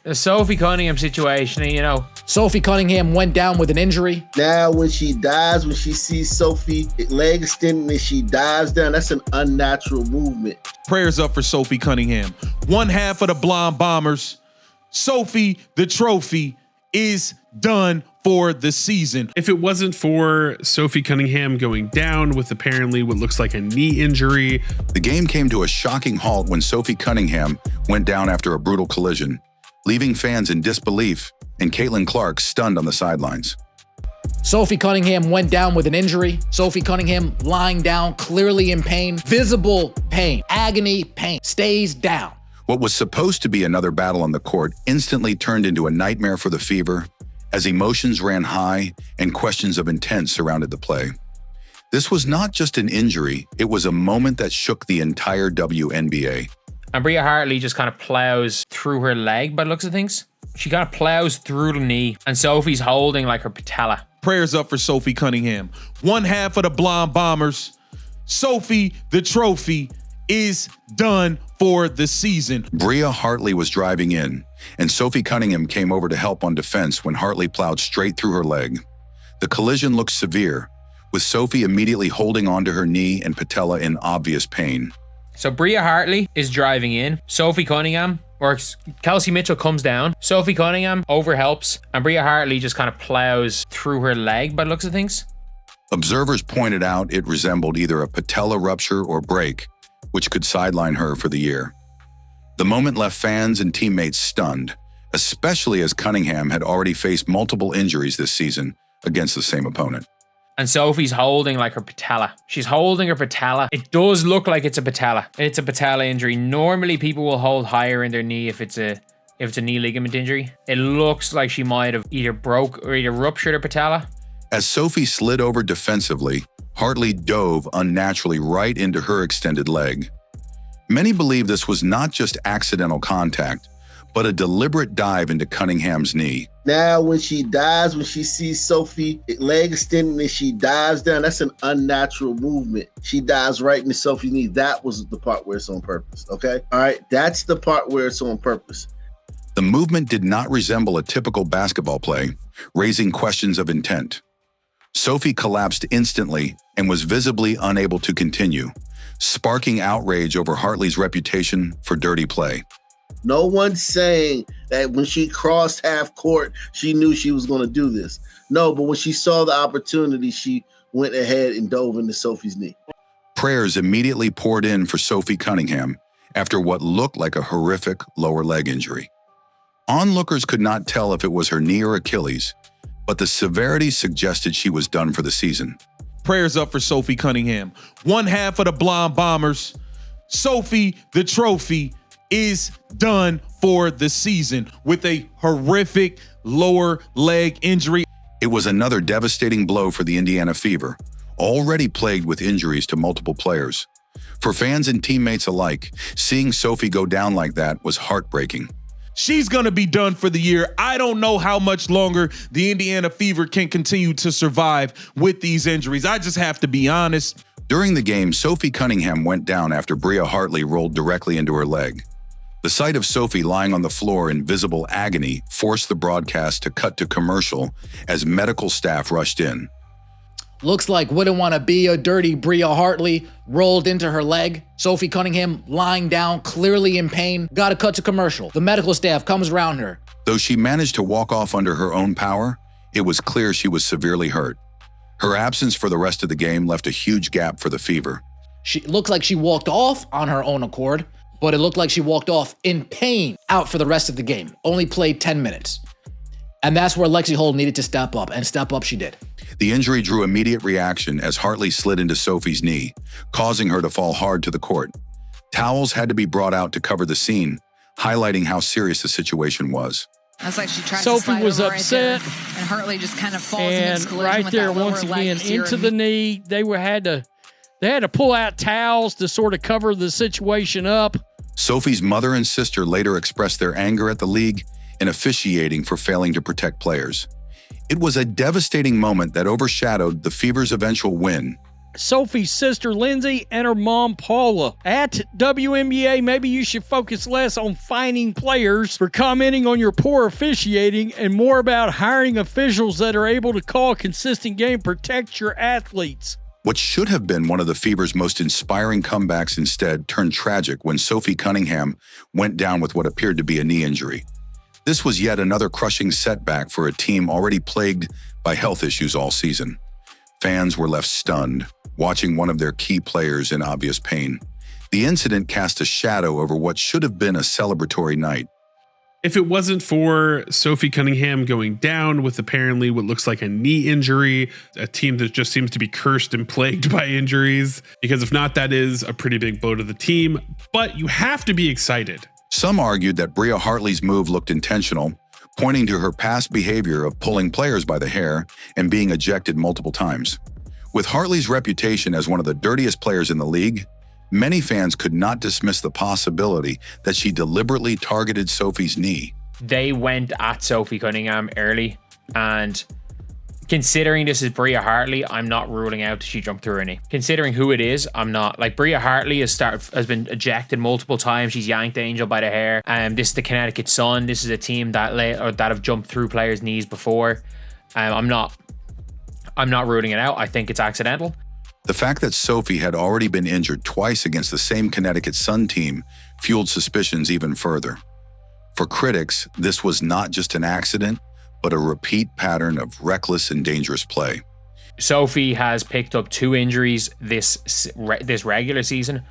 The Sophie Cunningham situation, you know. Sophie Cunningham went down with an injury. Now when she dives, when she sees Sophie leg extending and she dives down, that's an unnatural movement. Prayers up for Sophie Cunningham. One half of the Blonde Bombers. Sophie, the trophy, is done for the season. If it wasn't for Sophie Cunningham going down with apparently what looks like a knee injury. The game came to a shocking halt when Sophie Cunningham went down after a brutal collision, leaving fans in disbelief and Caitlin Clark stunned on the sidelines. Sophie Cunningham went down with an injury. Sophie Cunningham lying down, clearly in pain, visible pain, agony, pain, stays down. What was supposed to be another battle on the court instantly turned into a nightmare for the Fever as emotions ran high and questions of intent surrounded the play. This was not just an injury, it was a moment that shook the entire WNBA. And Bria Hartley just kind of plows through her leg by the looks of things. She kind of plows through the knee, and Sophie's holding like her patella. Prayers up for Sophie Cunningham. One half of the Blonde Bombers. Sophie, the trophy, is done for the season. Bria Hartley was driving in, and Sophie Cunningham came over to help on defense when Hartley plowed straight through her leg. The collision looked severe, with Sophie immediately holding onto her knee and patella in obvious pain. So Bria Hartley is driving in. Sophie Cunningham, or Kelsey Mitchell comes down. Sophie Cunningham overhelps, and Bria Hartley just kind of plows through her leg by the looks of things. Observers pointed out it resembled either a patella rupture or break, which could sideline her for the year. The moment left fans and teammates stunned, especially as Cunningham had already faced multiple injuries this season against the same opponent. And Sophie's holding like her patella. She's holding her patella. It does look like it's a patella. It's a patella injury. Normally people will hold higher in their knee if it's a knee ligament injury. It looks like she might have either broke or either ruptured her patella. As Sophie slid over defensively, Hartley dove unnaturally right into her extended leg. Many believe this was not just accidental contact, but a deliberate dive into Cunningham's knee. Now when she dives, when she sees Sophie leg extending and she dives down, that's an unnatural movement. She dives right into Sophie's knee. That was the part where it's on purpose, okay? All right, that's the part where it's on purpose. The movement did not resemble a typical basketball play, raising questions of intent. Sophie collapsed instantly and was visibly unable to continue, sparking outrage over Hartley's reputation for dirty play. No one's saying that when she crossed half court, she knew she was going to do this. No, but when she saw the opportunity, she went ahead and dove into Sophie's knee. Prayers immediately poured in for Sophie Cunningham after what looked like a horrific lower leg injury. Onlookers could not tell if it was her knee or Achilles, but the severity suggested she was done for the season. Prayers up for Sophie Cunningham. One half of the Blonde Bombers. Sophie, the trophy, is done for the season with a horrific lower leg injury. It was another devastating blow for the Indiana Fever, already plagued with injuries to multiple players. For fans and teammates alike, seeing Sophie go down like that was heartbreaking. She's going to be done for the year. I don't know how much longer the Indiana Fever can continue to survive with these injuries. I just have to be honest. During the game, Sophie Cunningham went down after Bria Hartley rolled directly into her leg. The sight of Sophie lying on the floor in visible agony forced the broadcast to cut to commercial as medical staff rushed in. Looks like wouldn't want to be a dirty Bria Hartley rolled into her leg. Sophie Cunningham lying down, clearly in pain. Got to cut to commercial. The medical staff comes around her. Though she managed to walk off under her own power, it was clear she was severely hurt. Her absence for the rest of the game left a huge gap for the Fever. She looked like she walked off on her own accord, but it looked like she walked off in pain out for the rest of the game. Only played 10 minutes. And that's where Lexi Hull needed to step up, and step up she did. The injury drew immediate reaction as Hartley slid into Sophie's knee, causing her to fall hard to the court. Towels had to be brought out to cover the scene, highlighting how serious the situation was. That's like she tried Sophie to slide was over upset, right there, and Hartley just kind of falls into and this collision right with there that lower once leg. again You see her into the knee. They had to pull out towels to sort of cover the situation up. Sophie's mother and sister later expressed their anger at the league and officiating for failing to protect players. It was a devastating moment that overshadowed the Fever's eventual win, Sophie's sister Lindsay and her mom Paula. At WNBA, maybe you should focus less on fining players for commenting on your poor officiating and more about hiring officials that are able to call a consistent game, protect your athletes. What should have been one of the Fever's most inspiring comebacks instead turned tragic when Sophie Cunningham went down with what appeared to be a knee injury. This was yet another crushing setback for a team already plagued by health issues all season. Fans were left stunned, watching one of their key players in obvious pain. The incident cast a shadow over what should have been a celebratory night. If it wasn't for Sophie Cunningham going down with apparently what looks like a knee injury, a team that just seems to be cursed and plagued by injuries, because if not, that is a pretty big blow to the team, but you have to be excited. Some argued that Bria Hartley's move looked intentional, pointing to her past behavior of pulling players by the hair and being ejected multiple times. With Hartley's reputation as one of the dirtiest players in the league, many fans could not dismiss the possibility that she deliberately targeted Sophie's knee. They went at Sophie Cunningham early, and considering this is Bria Hartley, I'm not ruling out that she jumped through her knee. Considering who it is, I'm not. Like, Bria Hartley has been ejected multiple times. She's yanked Angel by the hair. This is the Connecticut Sun. This is a team that have jumped through players' knees before. I'm not ruling it out. I think it's accidental. The fact that Sophie had already been injured twice against the same Connecticut Sun team fueled suspicions even further. For critics, this was not just an accident, but a repeat pattern of reckless and dangerous play. Sophie has picked up 2 injuries this regular season.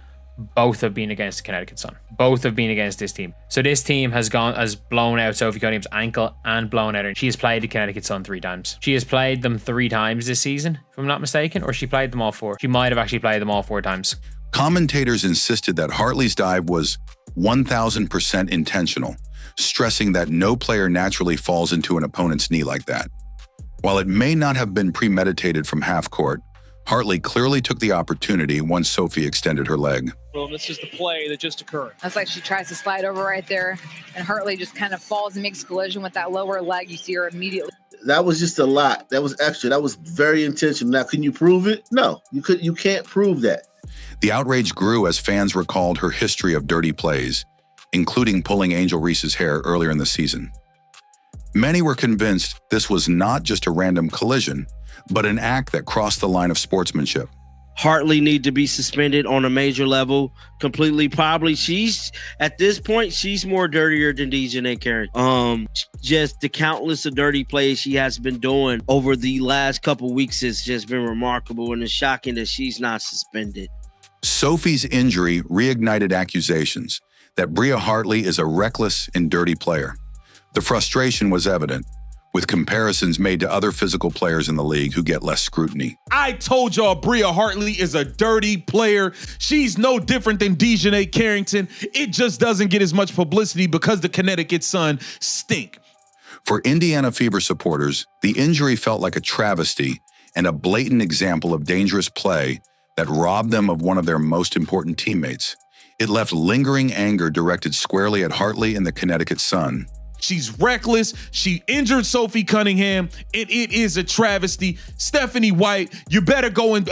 Both have been against the Connecticut Sun. Both have been against this team. So this team has blown out Sophie Cunningham's ankle and blown out her. She has played the Connecticut Sun 3 times. She has played them 3 times this season, if I'm not mistaken, or she played them all 4. She might have actually played them all 4 times. Commentators insisted that Hartley's dive was 1,000% intentional, stressing that no player naturally falls into an opponent's knee like that. While it may not have been premeditated from half court, Hartley clearly took the opportunity once Sophie extended her leg. Well, this is the play that just occurred. That's like she tries to slide over right there, and Hartley just kind of falls and makes collision with that lower leg. You see her immediately. That was just a lot. That was extra. That was very intentional. Now, can you prove it? No, you can't prove that. The outrage grew as fans recalled her history of dirty plays, including pulling Angel Reese's hair earlier in the season. Many were convinced this was not just a random collision, but an act that crossed the line of sportsmanship. Hartley need to be suspended on a major level completely. Probably she's at this point, she's more dirtier than DJ Carrington. Just the countless of dirty plays she has been doing over the last couple weeks has just been remarkable, and it's shocking that she's not suspended. Sophie's injury reignited accusations that Bria Hartley is a reckless and dirty player. The frustration was evident, with comparisons made to other physical players in the league who get less scrutiny. I told y'all Bria Hartley is a dirty player. She's no different than DJ Carrington. It just doesn't get as much publicity because the Connecticut Sun stink. For Indiana Fever supporters, the injury felt like a travesty and a blatant example of dangerous play that robbed them of one of their most important teammates. It left lingering anger directed squarely at Hartley and the Connecticut Sun. She's reckless. She injured Sophie Cunningham, and it is a travesty. Stephanie White, you better go and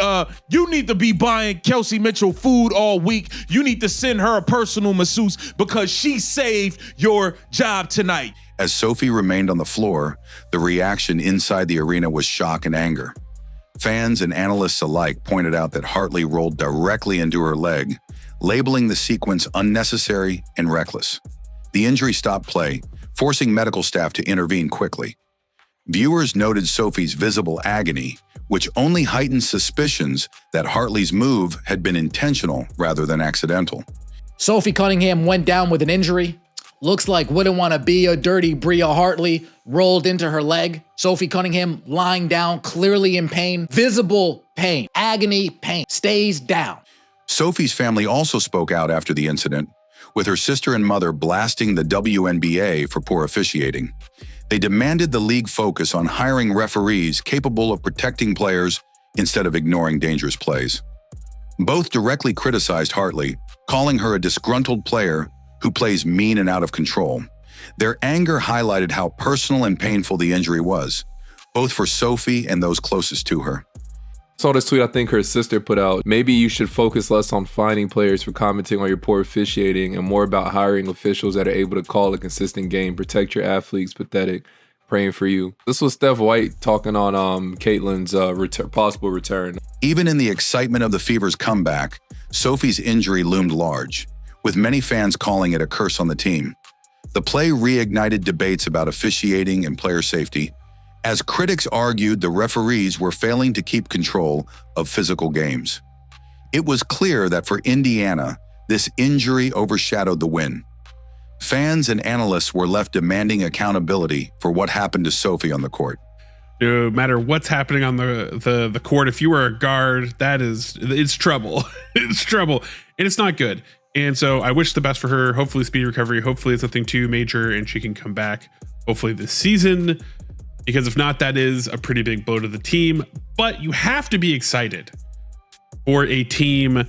you need to be buying Kelsey Mitchell food all week. You need to send her a personal masseuse because she saved your job tonight. As Sophie remained on the floor, the reaction inside the arena was shock and anger. Fans and analysts alike pointed out that Hartley rolled directly into her leg, labeling the sequence unnecessary and reckless. The injury stopped play, forcing medical staff to intervene quickly. Viewers noted Sophie's visible agony, which only heightened suspicions that Hartley's move had been intentional rather than accidental. Sophie Cunningham went down with an injury. Looks like wouldn't want to be a dirty Bria Hartley rolled into her leg. Sophie Cunningham lying down, clearly in pain, visible pain, agony, pain, stays down. Sophie's family also spoke out after the incident, with her sister and mother blasting the WNBA for poor officiating. They demanded the league focus on hiring referees capable of protecting players instead of ignoring dangerous plays. Both directly criticized Hartley, calling her a disgruntled player who plays mean and out of control. Their anger highlighted how personal and painful the injury was, both for Sophie and those closest to her. Saw this tweet I think her sister put out. Maybe you should focus less on finding players for commenting on your poor officiating and more about hiring officials that are able to call a consistent game. Protect your athletes. Pathetic. Praying for you. This was Steph White talking on Caitlin's possible return. Even in the excitement of the Fever's comeback, Sophie's injury loomed large, with many fans calling it a curse on the team. The play reignited debates about officiating and player safety, as critics argued the referees were failing to keep control of physical games. It was clear that for Indiana, this injury overshadowed the win. Fans and analysts were left demanding accountability for what happened to Sophie on the court. No matter what's happening on the court, if you are a guard, it's trouble. It's trouble, and it's not good. And so I wish the best for her. Hopefully speedy recovery. Hopefully it's nothing too major and she can come back hopefully this season, because if not, that is a pretty big blow to the team. But you have to be excited for a team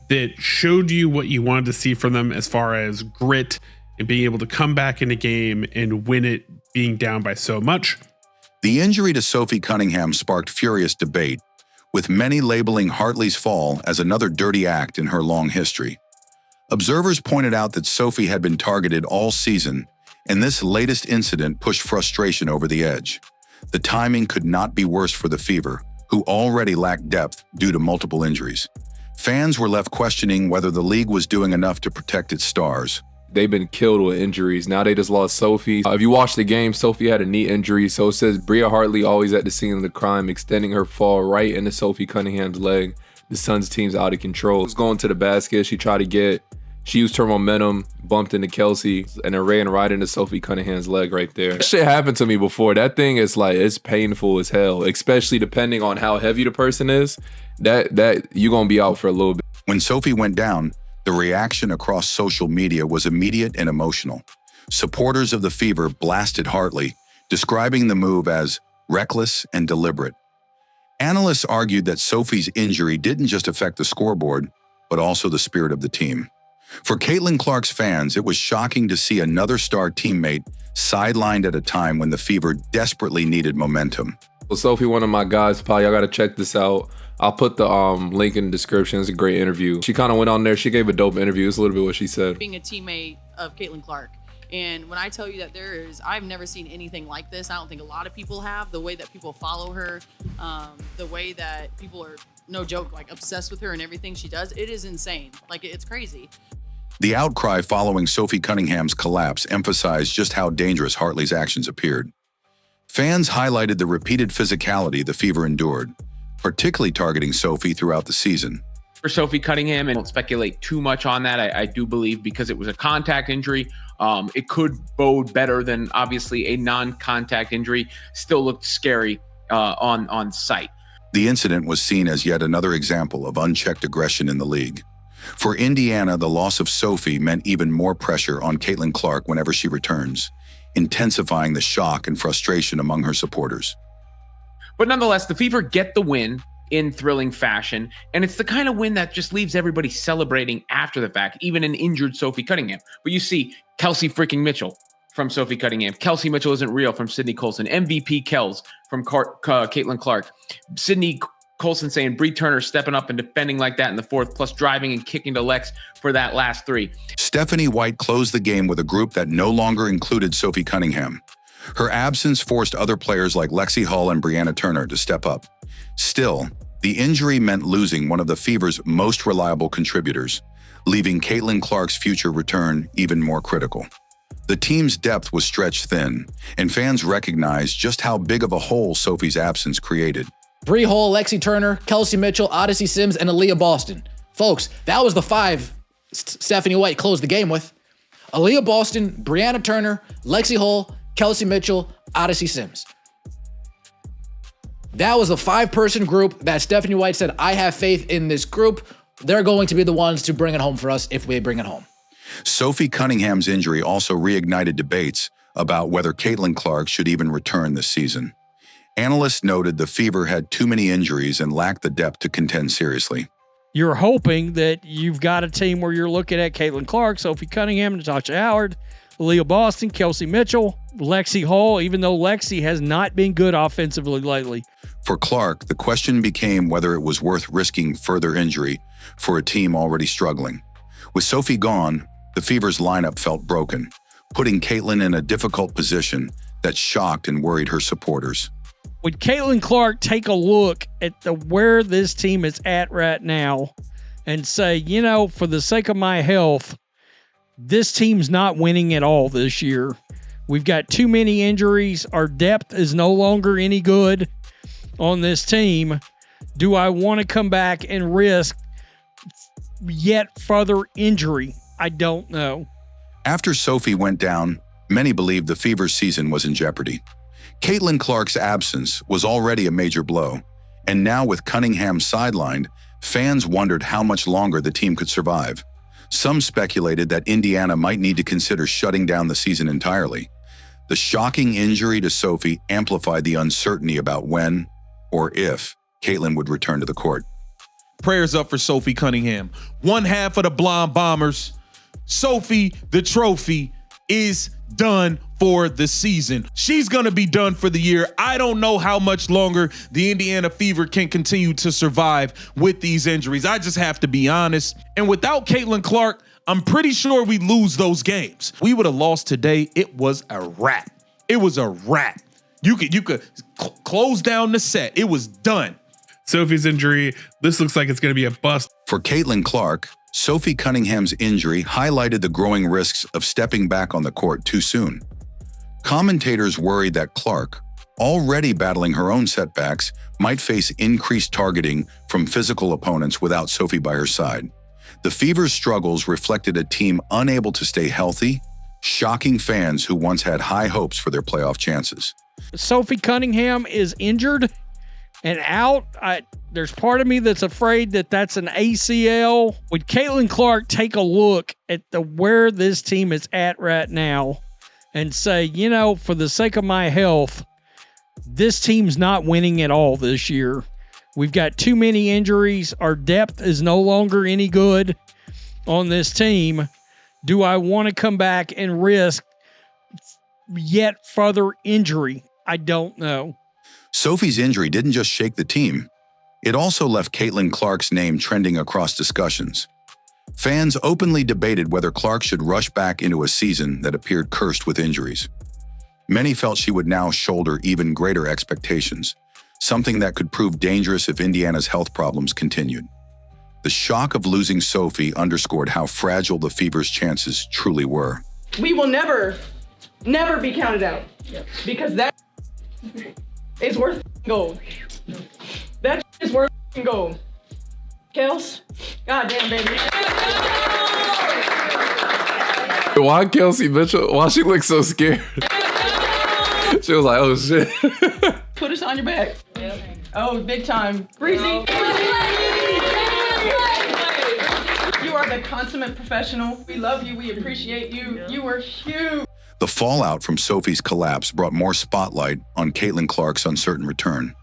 that showed you what you wanted to see from them as far as grit and being able to come back in a game and win it being down by so much. The injury to Sophie Cunningham sparked furious debate, with many labeling Hartley's fall as another dirty act in her long history. Observers pointed out that Sophie had been targeted all season, and this latest incident pushed frustration over the edge. The timing could not be worse for the Fever, who already lacked depth due to multiple injuries. Fans were left questioning whether the league was doing enough to protect its stars. They've been killed with injuries. Now they just lost Sophie. If you watch the game, Sophie had a knee injury. So it says Bria Hartley always at the scene of the crime, extending her fall right into Sophie Cunningham's leg. The Suns team's out of control. She was going to the basket. She used her momentum, bumped into Kelsey, and it ran right into Sophie Cunningham's leg right there. That shit happened to me before. That thing is like, it's painful as hell, especially depending on how heavy the person is. That you're gonna be out for a little bit. When Sophie went down, the reaction across social media was immediate and emotional. Supporters of the Fever blasted Hartley, describing the move as reckless and deliberate. Analysts argued that Sophie's injury didn't just affect the scoreboard, but also the spirit of the team. For Caitlin Clark's fans, it was shocking to see another star teammate sidelined at a time when the Fever desperately needed momentum. Well, Sophie, one of my guys, Paul, y'all gotta check this out. I'll put the link in the description. It's a great interview. She kind of went on there. She gave a dope interview. It's a little bit what she said. Being a teammate of Caitlin Clark. And when I tell you that I've never seen anything like this. I don't think a lot of people have. The way that people follow her, the way that people are, no joke, like obsessed with her and everything she does. It is insane. Like, it's crazy. The outcry following Sophie Cunningham's collapse emphasized just how dangerous Hartley's actions appeared. Fans highlighted the repeated physicality the Fever endured, particularly targeting Sophie throughout the season. For Sophie Cunningham, and don't speculate too much on that, I do believe because it was a contact injury, it could bode better than obviously a non-contact injury. Still looked scary on sight. The incident was seen as yet another example of unchecked aggression in the league. For Indiana, the loss of Sophie meant even more pressure on Caitlin Clark whenever she returns, intensifying the shock and frustration among her supporters. But nonetheless, the Fever get the win in thrilling fashion, and it's the kind of win that just leaves everybody celebrating after the fact, even an injured Sophie Cunningham. But you see Kelsey freaking Mitchell from Sophie Cunningham. Kelsey Mitchell isn't real from Sydney Colson. MVP Kels from Caitlin Clark. Sydney Colson saying Bree Turner stepping up and defending like that in the fourth, plus driving and kicking to Lex for that last three. Stephanie White closed the game with a group that no longer included Sophie Cunningham. Her absence forced other players like Lexi Hull and Brianna Turner to step up. Still, the injury meant losing one of the Fever's most reliable contributors, leaving Caitlin Clark's future return even more critical. The team's depth was stretched thin, and fans recognized just how big of a hole Sophie's absence created. Bree Hall, Lexi Turner, Kelsey Mitchell, Odyssey Sims, and Aaliyah Boston. Folks, that was the five Stephanie White closed the game with. Aaliyah Boston, Brianna Turner, Lexi Hall, Kelsey Mitchell, Odyssey Sims. That was the five-person group that Stephanie White said, I have faith in this group. They're going to be the ones to bring it home for us if we bring it home. Sophie Cunningham's injury also reignited debates about whether Caitlin Clark should even return this season. Analysts noted the Fever had too many injuries and lacked the depth to contend seriously. You're hoping that you've got a team where you're looking at Caitlin Clark, Sophie Cunningham, Natasha Howard, Leah Boston, Kelsey Mitchell, Lexi Hall, even though Lexi has not been good offensively lately. For Clark, the question became whether it was worth risking further injury for a team already struggling. With Sophie gone, the Fever's lineup felt broken, putting Caitlin in a difficult position that shocked and worried her supporters. Would Caitlin Clark take a look at where this team is at right now and say, you know, for the sake of my health, this team's not winning at all this year. We've got too many injuries. Our depth is no longer any good on this team. Do I want to come back and risk yet further injury? I don't know. After Sophie went down, many believed the Fever's season was in jeopardy. Caitlin Clark's absence was already a major blow, and now with Cunningham sidelined, fans wondered how much longer the team could survive. Some speculated that Indiana might need to consider shutting down the season entirely. The shocking injury to Sophie amplified the uncertainty about when or if Caitlin would return to the court. Prayers up for Sophie Cunningham. One half of the Blonde Bombers. Sophie, the trophy, is done for the season. She's going to be done for the year. I don't know how much longer the Indiana Fever can continue to survive with these injuries. I just have to be honest. And without Caitlin Clark, I'm pretty sure we lose those games. We would have lost today. It was a wrap. It was a wrap. You could close down the set. It was done. Sophie's injury, this looks like it's going to be a bust. For Caitlin Clark, Sophie Cunningham's injury highlighted the growing risks of stepping back on the court too soon. Commentators worried that Clark, already battling her own setbacks, might face increased targeting from physical opponents without Sophie by her side. The Fever's struggles reflected a team unable to stay healthy, shocking fans who once had high hopes for their playoff chances. Sophie Cunningham is injured and out. There's part of me that's afraid that that's an ACL. Would Caitlin Clark take a look at where this team is at right now and say, you know, for the sake of my health, this team's not winning at all this year. We've got too many injuries. Our depth is no longer any good on this team. Do I want to come back and risk yet further injury? I don't know. Sophie's injury didn't just shake the team. It also left Caitlin Clark's name trending across discussions. Fans openly debated whether Clark should rush back into a season that appeared cursed with injuries. Many felt she would now shoulder even greater expectations, something that could prove dangerous if Indiana's health problems continued. The shock of losing Sophie underscored how fragile the Fever's chances truly were. We will never be counted out because that is worth gold. That is worth gold. Kels, goddamn baby. Why Kelsey Mitchell? Why she look so scared? She was like, oh shit. Put us on your back. Oh, big time. Breezy. You are the consummate professional. We love you. We appreciate you. You were huge. The fallout from Sophie's collapse brought more spotlight on Caitlin Clark's uncertain return.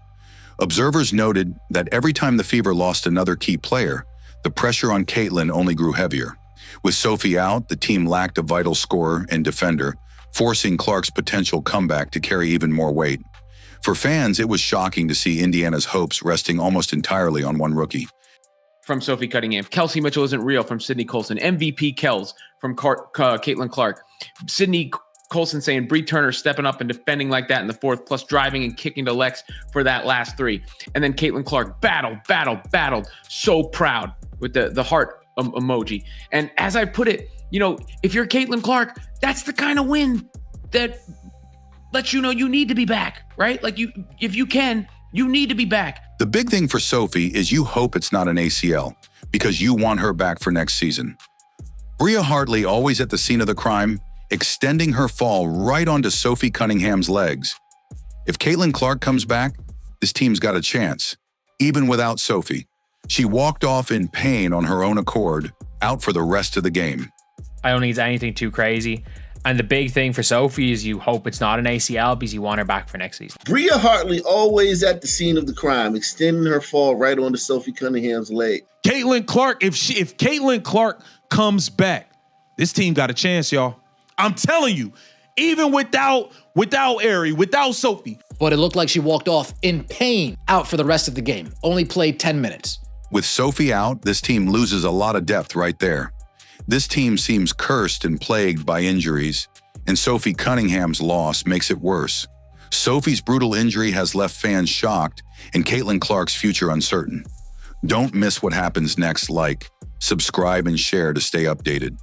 Observers noted that every time the Fever lost another key player, the pressure on Caitlin only grew heavier. With Sophie out, the team lacked a vital scorer and defender, forcing Clark's potential comeback to carry even more weight. For fans, it was shocking to see Indiana's hopes resting almost entirely on one rookie. From Sophie Cunningham, Kelsey Mitchell isn't real from Sydney Colson, MVP Kels from Caitlin Clark, Sydney Colson saying Bree Turner stepping up and defending like that in the fourth, plus driving and kicking to Lex for that last three. And then Caitlin Clark battled, so proud with the heart emoji. And as I put it, you know, if you're Caitlin Clark, that's the kind of win that lets you know you need to be back, right? Like if you can, you need to be back. The big thing for Sophie is you hope it's not an ACL because you want her back for next season. Bria Hartley, always at the scene of the crime, extending her fall right onto Sophie Cunningham's legs. If Caitlin Clark comes back, this team's got a chance, even without Sophie. She walked off in pain on her own accord, out for the rest of the game. I don't think it's anything too crazy. And the big thing for Sophie is you hope it's not an ACL because you want her back for next season. Bria Hartley, always at the scene of the crime, extending her fall right onto Sophie Cunningham's leg. Caitlin Clark, if Caitlin Clark comes back, this team got a chance, y'all. I'm telling you, even without Ari, without Sophie, but it looked like she walked off in pain, out for the rest of the game. Only played 10 minutes. With Sophie out, this team loses a lot of depth right there. This team seems cursed and plagued by injuries, and Sophie Cunningham's loss makes it worse. Sophie's brutal injury has left fans shocked and Caitlin Clark's future uncertain. Don't miss what happens next. Like, subscribe, and share to stay updated.